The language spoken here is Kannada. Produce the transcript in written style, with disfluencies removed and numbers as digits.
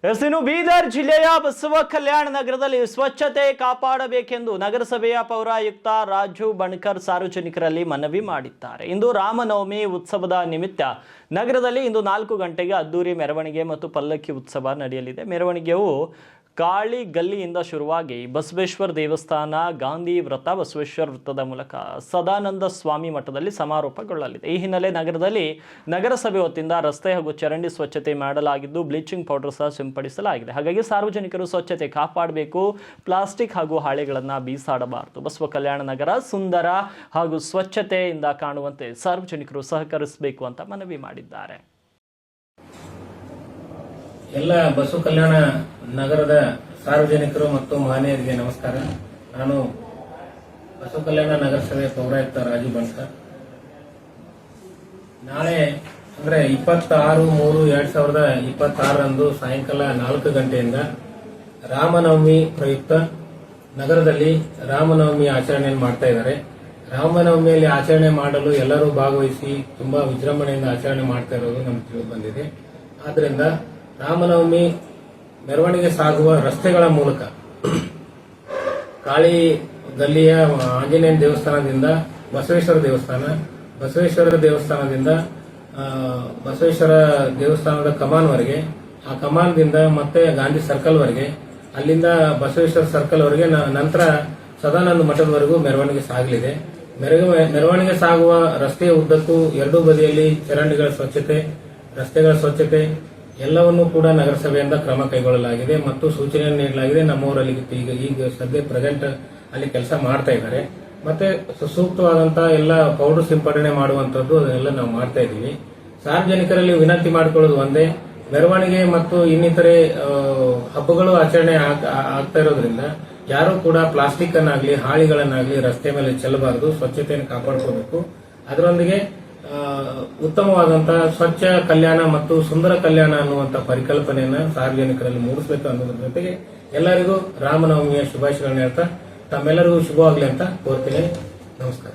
ಇನ್ನು ಬೀದರ್ ಜಿಲ್ಲೆಯ ಬಸವ ಕಲ್ಯಾಣ ನಗರದಲ್ಲಿ ಸ್ವಚ್ಛತೆ ಕಾಪಾಡಬೇಕೆಂದು ನಗರಸಭೆಯ ಪೌರಾಯುಕ್ತ ರಾಜು ಬಣಕರ್ ಸಾರ್ವಜನಿಕರಲ್ಲಿ ಮನವಿ ಮಾಡಿದ್ದಾರೆ. ಇಂದು ರಾಮನವಮಿ ಉತ್ಸವದ ನಿಮಿತ್ತ ನಗರದಲ್ಲಿ ಇಂದು 4 ಗಂಟೆಗೆ ಅದ್ದೂರಿ ಮೆರವಣಿಗೆ ಮತ್ತು ಪಲ್ಲಕ್ಕಿ ಉತ್ಸವ ನಡೆಯಲಿದೆ. ಮೆರವಣಿಗೆಯು ಕಾಳಿ ಗಲ್ಲಿಯಿಂದ ಶುರುವಾಗಿ ಬಸವೇಶ್ವರ ದೇವಸ್ಥಾನ, ಗಾಂಧಿ ವೃತ್ತ, ಬಸವೇಶ್ವರ ವೃತ್ತದ ಮೂಲಕ ಸದಾನಂದ ಸ್ವಾಮಿ ಮಠದಲ್ಲಿ ಸಮಾರೋಪಗೊಳ್ಳಲಿದೆ. ಈ ಹಿನ್ನೆಲೆ ನಗರದಲ್ಲಿ ನಗರಸಭೆ ವತಿಯಿಂದ ರಸ್ತೆ ಹಾಗೂ ಚರಂಡಿ ಸ್ವಚ್ಛತೆ ಮಾಡಲಾಗಿದ್ದು ಬ್ಲೀಚಿಂಗ್ ಪೌಡರ್ ಸಹ ಸಿಂಪಡಿಸಲಾಗಿದೆ. ಹಾಗಾಗಿ ಸಾರ್ವಜನಿಕರು ಸ್ವಚ್ಛತೆ ಕಾಪಾಡಬೇಕು, ಪ್ಲಾಸ್ಟಿಕ್ ಹಾಗೂ ಹಾಳೆಗಳನ್ನು ಬೀಸಾಡಬಾರದು. ಬಸವ ಕಲ್ಯಾಣ ನಗರ ಸುಂದರ ಹಾಗೂ ಸ್ವಚ್ಛತೆಯಿಂದ ಕಾಣುವಂತೆ ಸಾರ್ವಜನಿಕರು ಸಹಕರಿಸಬೇಕು ಅಂತ ಮನವಿ ಮಾಡಿದ್ದಾರೆ. ಎಲ್ಲ ಬಸವ ಕಲ್ಯಾಣ ನಗರದ ಸಾರ್ವಜನಿಕರು ಮತ್ತು ಮಹನೀಯರಿಗೆ ನಮಸ್ಕಾರ. ನಾನು ಬಸವ ಕಲ್ಯಾಣ ನಗರಸಭೆ ಪೌರಾಯುಕ್ತ ರಾಜು ಬಣಕರ್. ನಾಳೆ ಅಂದ್ರೆ 26/3/2026 ಸಾಯಂಕಾಲ 4 ಗಂಟೆಯಿಂದ ರಾಮನವಮಿ ಪ್ರಯುಕ್ತ ನಗರದಲ್ಲಿ ರಾಮನವಮಿ ಆಚರಣೆಯನ್ನು ಮಾಡ್ತಾ ಇದ್ದಾರೆ. ರಾಮನವಮಿಯಲ್ಲಿ ಆಚರಣೆ ಮಾಡಲು ಎಲ್ಲರೂ ಭಾಗವಹಿಸಿ ತುಂಬಾ ವಿಜೃಂಭಣೆಯಿಂದ ಆಚರಣೆ ಮಾಡ್ತಾ ಇರೋದು ನಮ್ಗೆ ತಿಳಿದು ಬಂದಿದೆ. ಆದ್ರಿಂದ ರಾಮನವಮಿ ಮೆರವಣಿಗೆ ಸಾಗುವ ರಸ್ತೆಗಳ ಮೂಲಕ ಕಾಳಿ ಗಲ್ಲಿಯ ಆಂಜನೇಯ ದೇವಸ್ಥಾನದಿಂದ ಬಸವೇಶ್ವರ ದೇವಸ್ಥಾನದಿಂದ ಬಸವೇಶ್ವರ ದೇವಸ್ಥಾನದ ಕಮಾನ್ವರೆಗೆ, ಆ ಕಮಾನ್ದಿಂದ ಮತ್ತೆ ಗಾಂಧಿ ಸರ್ಕಲ್ ವರೆಗೆ, ಅಲ್ಲಿಂದ ಬಸವೇಶ್ವರ ಸರ್ಕಲ್ ವರೆಗೆ, ನಂತರ ಸದಾನಂದ ಮಠದವರೆಗೂ ಮೆರವಣಿಗೆ ಸಾಗಲಿದೆ. ಮೆರವಣಿಗೆ ಸಾಗುವ ರಸ್ತೆಯ ಉದ್ದಕ್ಕೂ ಎರಡೂ ಬದಿಯಲ್ಲಿ ಚರಂಡಿಗಳ ಸ್ವಚ್ಛತೆ, ರಸ್ತೆಗಳ ಸ್ವಚ್ಛತೆ ಎಲ್ಲವನ್ನೂ ಕೂಡ ನಗರಸಭೆಯಿಂದ ಕ್ರಮ ಕೈಗೊಳ್ಳಲಾಗಿದೆ ಮತ್ತು ಸೂಚನೆಯನ್ನು ನೀಡಲಾಗಿದೆ. ನಮ್ಮವರಲ್ಲಿ ಈಗ ಸದ್ಯ ಪ್ರೆಸೆಂಟ್ ಅಲ್ಲಿ ಕೆಲಸ ಮಾಡ್ತಾ ಇದ್ದಾರೆ. ಮತ್ತೆ ಸೂಕ್ತವಾದಂತಹ ಎಲ್ಲ ಪೌಡರ್ ಸಿಂಪಡಣೆ ಮಾಡುವಂತದ್ದು ಅದನ್ನೆಲ್ಲ ನಾವು ಮಾಡ್ತಾ ಇದ್ದೀವಿ. ಸಾರ್ವಜನಿಕರಲ್ಲಿ ವಿನಂತಿ ಮಾಡಿಕೊಳ್ಳೋದು ಒಂದೇ, ಮೆರವಣಿಗೆ ಮತ್ತು ಇನ್ನಿತರೆ ಹಬ್ಬಗಳು ಆಚರಣೆ ಆಗ್ತಾ ಇರೋದ್ರಿಂದ ಯಾರೂ ಕೂಡ ಪ್ಲಾಸ್ಟಿಕ್ ಅನ್ನಾಗ್ಲಿ ಹಾಳಿಗಳನ್ನಾಗ್ಲಿ ರಸ್ತೆ ಮೇಲೆ ಚೆಲ್ಲಬಾರದು, ಸ್ವಚ್ಛತೆಯನ್ನು ಕಾಪಾಡ್ಕೋಬೇಕು. ಅದರೊಂದಿಗೆ ಉತ್ತಮವಾದಂತಹ ಸ್ವಚ್ಛ ಕಲ್ಯಾಣ ಮತ್ತು ಸುಂದರ ಕಲ್ಯಾಣ ಅನ್ನುವಂಥ ಪರಿಕಲ್ಪನೆಯನ್ನ ಸಾರ್ವಜನಿಕರಲ್ಲಿ ಮೂಡಿಸಬೇಕು ಅನ್ನೋದ್ರ ಜೊತೆಗೆ ಎಲ್ಲರಿಗೂ ರಾಮನವಮಿಯ ಶುಭಾಶಯಗಳನ್ನ ಹೇಳ್ತಾ ತಮ್ಮೆಲ್ಲರಿಗೂ ಶುಭವಾಗಲಿ ಅಂತ ಕೋರ್ತೀನಿ. ನಮಸ್ಕಾರ.